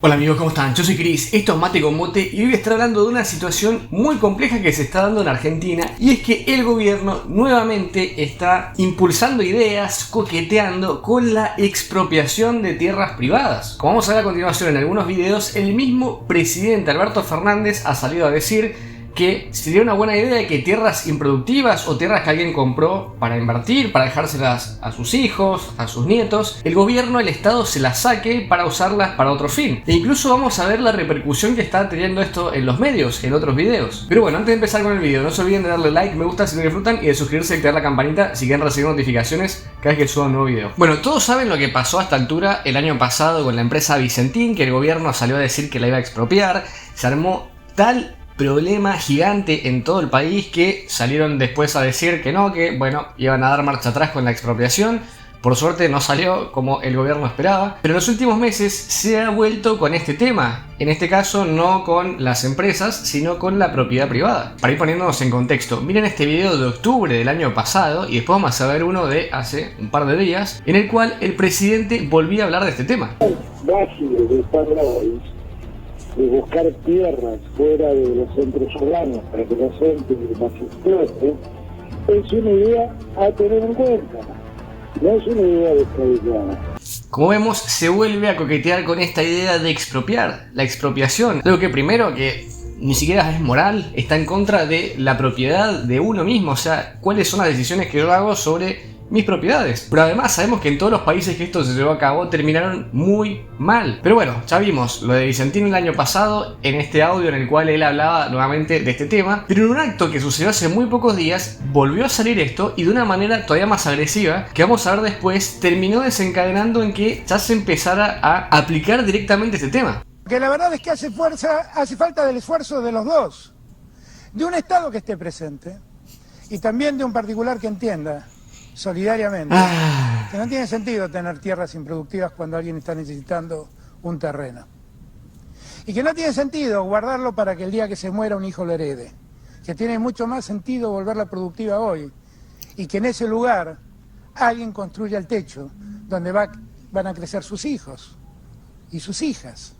Hola amigos, ¿cómo están? Yo soy Chris, esto es Mate con Mote y hoy voy a estar hablando de una situación muy compleja que se está dando en Argentina, y es que el gobierno nuevamente está impulsando ideas, coqueteando con la expropiación de tierras privadas. Como vamos a ver a continuación en algunos videos, el mismo presidente Alberto Fernández ha salido a decir que sería una buena idea que tierras improductivas o tierras que alguien compró para invertir, para dejárselas a sus hijos, a sus nietos, el gobierno, el Estado se las saque para usarlas para otro fin. E incluso vamos a ver la repercusión que está teniendo esto en los medios, en otros videos. Pero bueno, antes de empezar con el video, no se olviden de darle like, me gusta si lo disfrutan y de suscribirse y activar la campanita si quieren recibir notificaciones cada vez que suba un nuevo video. Bueno, todos saben lo que pasó a esta altura el año pasado con la empresa Vicentín, que el gobierno salió a decir que la iba a expropiar. Se armó tal problema gigante en todo el país que salieron después a decir que no, que bueno, iban a dar marcha atrás con la expropiación. Por suerte no salió como el gobierno esperaba, pero en los últimos meses se ha vuelto con este tema. En este caso no con las empresas, sino con la propiedad privada. Para ir poniéndonos en contexto, miren este video de octubre del año pasado y después vamos a ver uno de hace un par de días, en el cual el presidente volvía a hablar de este tema. Básico de estar de buscar tierras fuera de los centros urbanos para que la gente las explote, es una idea a tener en cuenta, no es una idea descabellada. Como vemos, se vuelve a coquetear con esta idea de expropiar, la expropiación, algo que primero que ni siquiera es moral, está en contra de la propiedad de uno mismo, o sea, cuáles son las decisiones que yo hago sobre mis propiedades. Pero además sabemos que en todos los países que esto se llevó a cabo terminaron muy mal. Pero bueno, ya vimos lo de Vicentín el año pasado en este audio en el cual él hablaba nuevamente de este tema, pero en un acto que sucedió hace muy pocos días volvió a salir esto y de una manera todavía más agresiva, que vamos a ver después, terminó desencadenando en que ya se empezara a aplicar directamente este tema. Que la verdad es que hace falta del esfuerzo de los dos, de un Estado que esté presente y también de un particular que entienda solidariamente que no tiene sentido tener tierras improductivas cuando alguien está necesitando un terreno, y que no tiene sentido guardarlo para que el día que se muera un hijo lo herede, que tiene mucho más sentido volverla productiva hoy y que en ese lugar alguien construya el techo donde van a crecer sus hijos y sus hijas.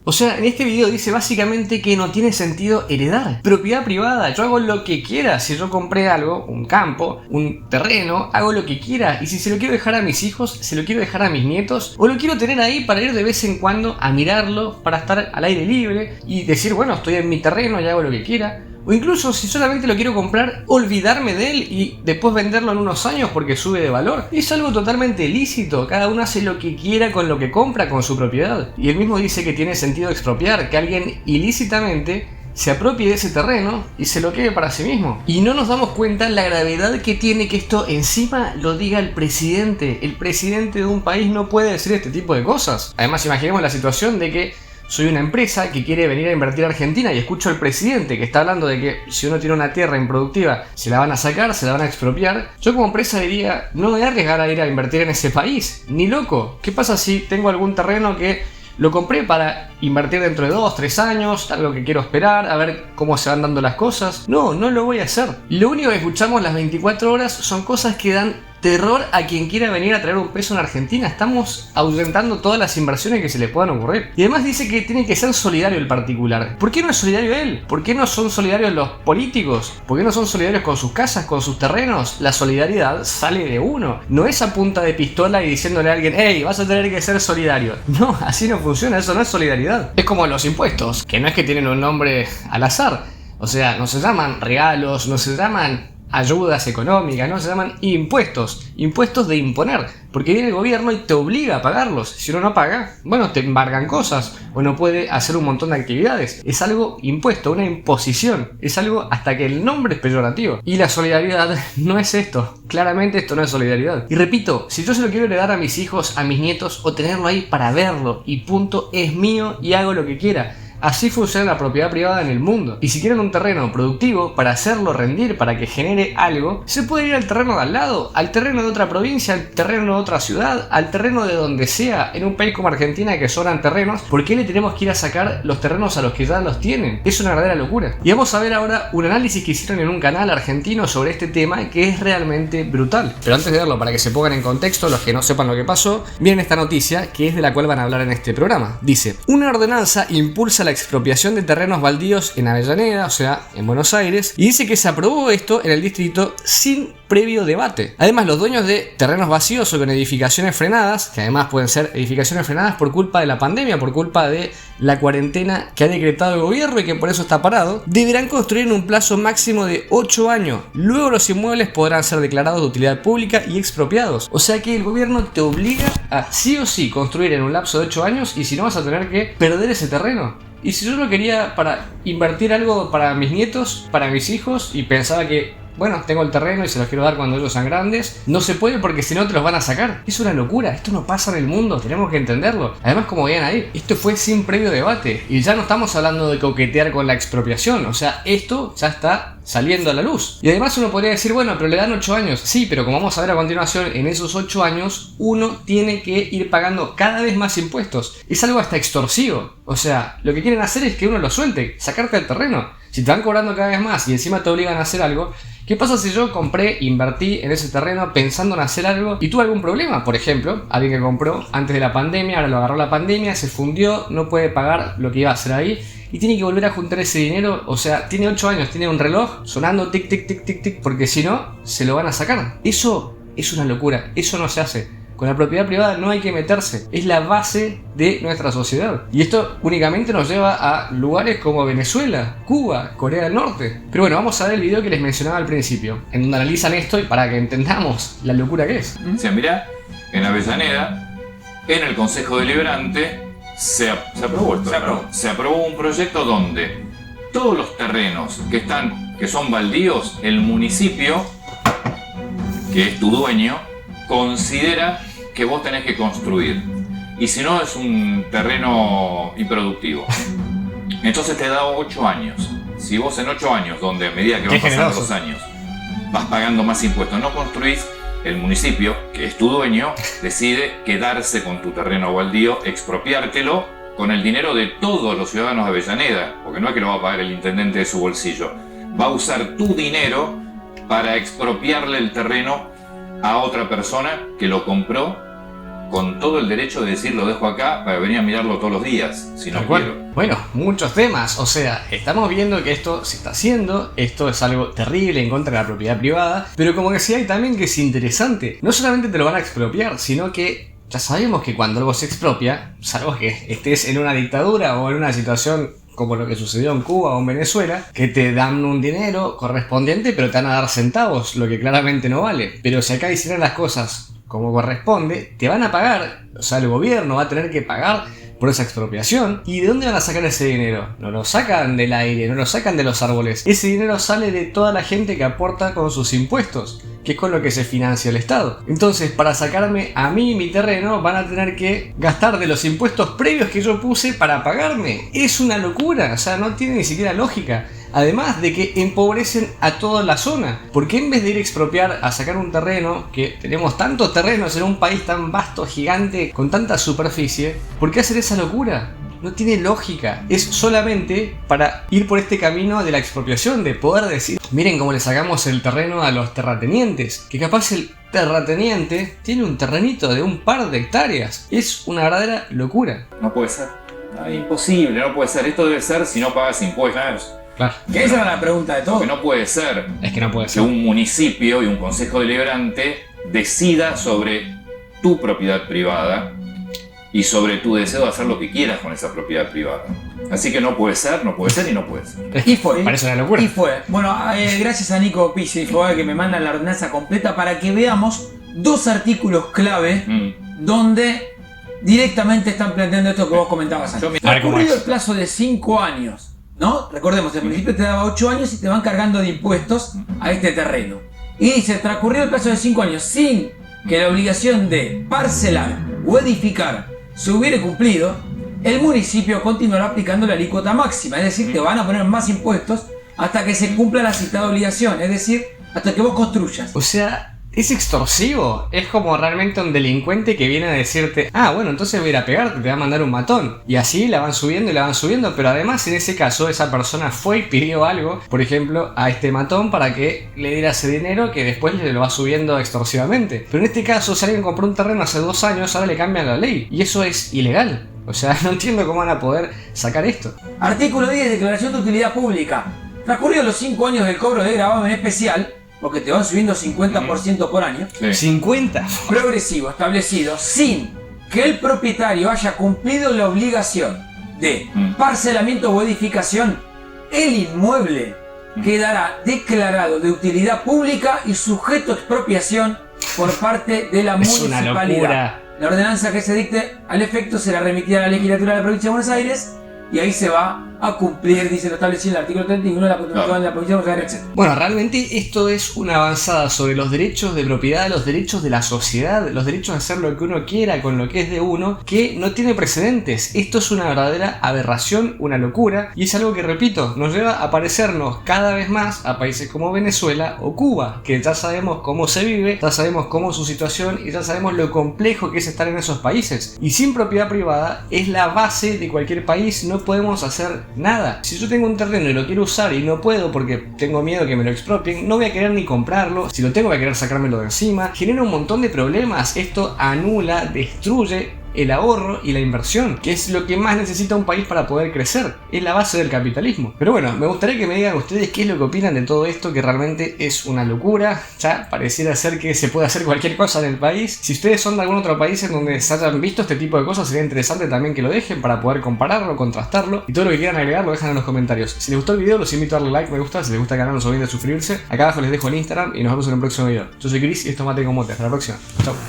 O sea, en este video dice básicamente que no tiene sentido heredar. Propiedad privada, yo hago lo que quiera. Si yo compré algo, un campo, un terreno, hago lo que quiera. Y si se lo quiero dejar a mis hijos, se lo quiero dejar a mis nietos, o lo quiero tener ahí para ir de vez en cuando a mirarlo, para estar al aire libre y decir, bueno, estoy en mi terreno y hago lo que quiera. O incluso si solamente lo quiero comprar, olvidarme de él y después venderlo en unos años porque sube de valor. Es algo totalmente lícito, cada uno hace lo que quiera con lo que compra, con su propiedad. Y él mismo dice que tiene sentido expropiar, que alguien ilícitamente se apropie de ese terreno y se lo quede para sí mismo. Y no nos damos cuenta la gravedad que tiene que esto encima lo diga el presidente. El presidente de un país no puede decir este tipo de cosas. Además, imaginemos la situación de que soy una empresa que quiere venir a invertir a Argentina y escucho al presidente que está hablando de que si uno tiene una tierra improductiva se la van a sacar, se la van a expropiar. Yo como empresa diría, no me voy a arriesgar a ir a invertir en ese país, ni loco. ¿Qué pasa si tengo algún terreno que lo compré para invertir dentro de 2, 3 años, algo que quiero esperar, a ver cómo se van dando las cosas? No, no lo voy a hacer. Lo único que escuchamos las 24 horas son cosas que dan terror a quien quiera venir a traer un peso en Argentina. Estamos ahuyentando todas las inversiones que se le puedan ocurrir. Y además dice que tiene que ser solidario el particular. ¿Por qué no es solidario él? ¿Por qué no son solidarios los políticos? ¿Por qué no son solidarios con sus casas, con sus terrenos? La solidaridad sale de uno. No es a punta de pistola y diciéndole a alguien, hey, vas a tener que ser solidario. No, así no funciona, eso no es solidaridad. Es como los impuestos, que no es que tienen un nombre al azar. O sea, no se llaman regalos, no se llaman ayudas económicas, no se llaman impuestos, impuestos de imponer, porque viene el gobierno y te obliga a pagarlos. Si uno no paga, bueno, te embargan cosas o no puede hacer un montón de actividades. Es algo impuesto, una imposición, es algo hasta que el nombre es peyorativo. Y la solidaridad no es esto, claramente esto no es solidaridad. Y repito, si yo se lo quiero heredar a mis hijos, a mis nietos o tenerlo ahí para verlo y punto, es mío y hago lo que quiera. Así funciona la propiedad privada en el mundo. Y si quieren un terreno productivo para hacerlo rendir, para que genere algo, se puede ir al terreno de al lado, al terreno de otra provincia, al terreno de otra ciudad, al terreno de donde sea. En un país como Argentina que sobran terrenos, ¿por qué le tenemos que ir a sacar los terrenos a los que ya los tienen? Es una verdadera locura. Y vamos a ver ahora un análisis que hicieron en un canal argentino sobre este tema que es realmente brutal. Pero antes de verlo, para que se pongan en contexto los que no sepan lo que pasó, miren esta noticia que es de la cual van a hablar en este programa. Dice: una ordenanza impulsa la expropiación de terrenos baldíos en Avellaneda, o sea, en Buenos Aires, y dice que se aprobó esto en el distrito sin previo debate. Además, los dueños de terrenos vacíos o con edificaciones frenadas, que además pueden ser edificaciones frenadas por culpa de la pandemia, por culpa de la cuarentena que ha decretado el gobierno y que por eso está parado, deberán construir en un plazo máximo de 8 años. Luego los inmuebles podrán ser declarados de utilidad pública y expropiados. O sea que el gobierno te obliga a sí o sí construir en un lapso de 8 años, y si no vas a tener que perder ese terreno. Y si yo lo quería para invertir algo para mis nietos, para mis hijos, y pensaba que, bueno, tengo el terreno y se los quiero dar cuando ellos sean grandes, no se puede porque si no te los van a sacar. Es una locura, esto no pasa en el mundo, tenemos que entenderlo. Además, como veían ahí, esto fue sin previo debate. Y ya no estamos hablando de coquetear con la expropiación, o sea, esto ya está saliendo a la luz. Y además uno podría decir, bueno, pero le dan 8 años. Sí, pero como vamos a ver a continuación, en esos 8 años uno tiene que ir pagando cada vez más impuestos. Es algo hasta extorsivo. O sea, lo que quieren hacer es que uno lo suelte, sacarte el terreno. Si te van cobrando cada vez más y encima te obligan a hacer algo, ¿qué pasa si yo invertí en ese terreno pensando en hacer algo y tuve algún problema? Por ejemplo, alguien que compró antes de la pandemia, ahora lo agarró la pandemia, se fundió, no puede pagar lo que iba a hacer ahí y tiene que volver a juntar ese dinero. O sea, tiene 8 años, tiene un reloj sonando tic tic tic tic tic, porque si no, se lo van a sacar. Eso es una locura, eso no se hace. Con la propiedad privada no hay que meterse, es la base de nuestra sociedad. Y esto únicamente nos lleva a lugares como Venezuela, Cuba, Corea del Norte. Pero bueno, vamos a ver el video que les mencionaba al principio, en donde analizan esto y para que entendamos la locura que es. O sea, mirá, en Avellaneda, en el Consejo Deliberante, se aprobó un proyecto donde todos los terrenos que son baldíos, el municipio, que es tu dueño, considera que vos tenés que construir, y si no es un terreno improductivo. Entonces te da 8 años. Si vos en 8 años, donde a medida que van pasando los años vas pagando más impuestos, no construís, el municipio, que es tu dueño, decide quedarse con tu terreno baldío, expropiártelo con el dinero de todos los ciudadanos de Avellaneda, porque no es que lo va a pagar el intendente de su bolsillo, va a usar tu dinero para expropiarle el terreno a otra persona que lo compró con todo el derecho de decir lo dejo acá para venir a mirarlo todos los días, si no quiero. Bueno, muchos temas, o sea, estamos viendo que esto se está haciendo, esto es algo terrible en contra de la propiedad privada, pero como decía hay también que es interesante, no solamente te lo van a expropiar, sino que ya sabemos que cuando algo se expropia, salvo que estés en una dictadura o en una situación como lo que sucedió en Cuba o en Venezuela, que te dan un dinero correspondiente pero te van a dar centavos, lo que claramente no vale. Pero si acá hicieran las cosas como corresponde, te van a pagar, o sea, el gobierno va a tener que pagar por esa expropiación. ¿Y de dónde van a sacar ese dinero? No lo sacan del aire, no lo sacan de los árboles. Ese dinero sale de toda la gente que aporta con sus impuestos, que es con lo que se financia el Estado. Entonces, para sacarme a mí mi terreno, van a tener que gastar de los impuestos previos que yo puse para pagarme. Es una locura, o sea, no tiene ni siquiera lógica. Además de que empobrecen a toda la zona. Porque en vez de ir a expropiar, a sacar un terreno, que tenemos tantos terrenos en un país tan vasto, gigante, con tanta superficie, ¿por qué hacer esa locura? No tiene lógica, es solamente para ir por este camino de la expropiación, de poder decir, miren cómo le sacamos el terreno a los terratenientes, que capaz el terrateniente tiene un terrenito de un par de hectáreas. Es una verdadera locura. No puede ser, imposible, no puede ser, esto debe ser si no pagas impuestos. Claro. Que esa era la pregunta de todo. Porque no puede ser que un municipio y un consejo deliberante decida sobre tu propiedad privada y sobre tu deseo de hacer lo que quieras con esa propiedad privada. Así que no puede ser y no puede ser. Y fue. Parece una locura. Y fue. Bueno, gracias a Nico Pizzi y Foga que me mandan la ordenanza completa para que veamos 2 artículos clave donde directamente están planteando esto que vos comentabas antes. Transcurrido el plazo de 5 años, ¿no? Recordemos, el municipio te daba 8 años y te van cargando de impuestos a este terreno. Y dice, transcurrido el plazo de 5 años sin que la obligación de parcelar o edificar se hubiera cumplido, el municipio continuará aplicando la alícuota máxima, es decir, te van a poner más impuestos hasta que se cumpla la citada obligación, es decir, hasta que vos construyas. O sea, es extorsivo. Es como realmente un delincuente que viene a decirte, ah, bueno, entonces voy a ir a pegarte, te va a mandar un matón. Y así la van subiendo y la van subiendo, pero además en ese caso esa persona fue y pidió algo, por ejemplo, a este matón para que le diera ese dinero que después le lo va subiendo extorsivamente. Pero en este caso, si alguien compró un terreno hace 2 años, ahora le cambian la ley. Y eso es ilegal. O sea, no entiendo cómo van a poder sacar esto. Artículo 10, declaración de utilidad pública. Transcurridos los 5 años del cobro de gravamen especial, porque te van subiendo 50% por año, sí. 50 progresivo establecido sin que el propietario haya cumplido la obligación de parcelamiento o edificación, el inmueble quedará declarado de utilidad pública y sujeto a expropiación por parte de la municipalidad. Una locura. La ordenanza que se dicte al efecto será remitida a la legislatura de la provincia de Buenos Aires y ahí se va a cumplir, dice lo establecido en el artículo 31 de la Constitución de la provincia de Buenos Aires, etc. Bueno, realmente esto es una avanzada sobre los derechos de propiedad, los derechos de la sociedad, los derechos de hacer lo que uno quiera con lo que es de uno, que no tiene precedentes. Esto es una verdadera aberración, una locura, y es algo que, repito, nos lleva a parecernos cada vez más a países como Venezuela o Cuba, que ya sabemos cómo se vive, ya sabemos cómo es su situación y ya sabemos lo complejo que es estar en esos países. Y sin propiedad privada es la base de cualquier país, no podemos hacer nada. Si yo tengo un terreno y lo quiero usar y no puedo porque tengo miedo que me lo expropien, no voy a querer ni comprarlo. Si lo tengo voy a querer sacármelo de encima. Genera un montón de problemas. Esto anula, destruye el ahorro y la inversión, que es lo que más necesita un país para poder crecer. Es la base del capitalismo. Pero bueno, me gustaría que me digan ustedes qué es lo que opinan de todo esto, que realmente es una locura. Ya pareciera ser que se puede hacer cualquier cosa en el país. Si ustedes son de algún otro país en donde se hayan visto este tipo de cosas, sería interesante también que lo dejen para poder compararlo, contrastarlo, y todo lo que quieran agregar lo dejan en los comentarios. Si les gustó el video, los invito a darle like, me gusta. Si les gusta el canal, no se olviden de suscribirse. Acá abajo les dejo el Instagram y nos vemos en el próximo video. Yo soy Chris y esto es Mate con Mote. Hasta la próxima. Chau.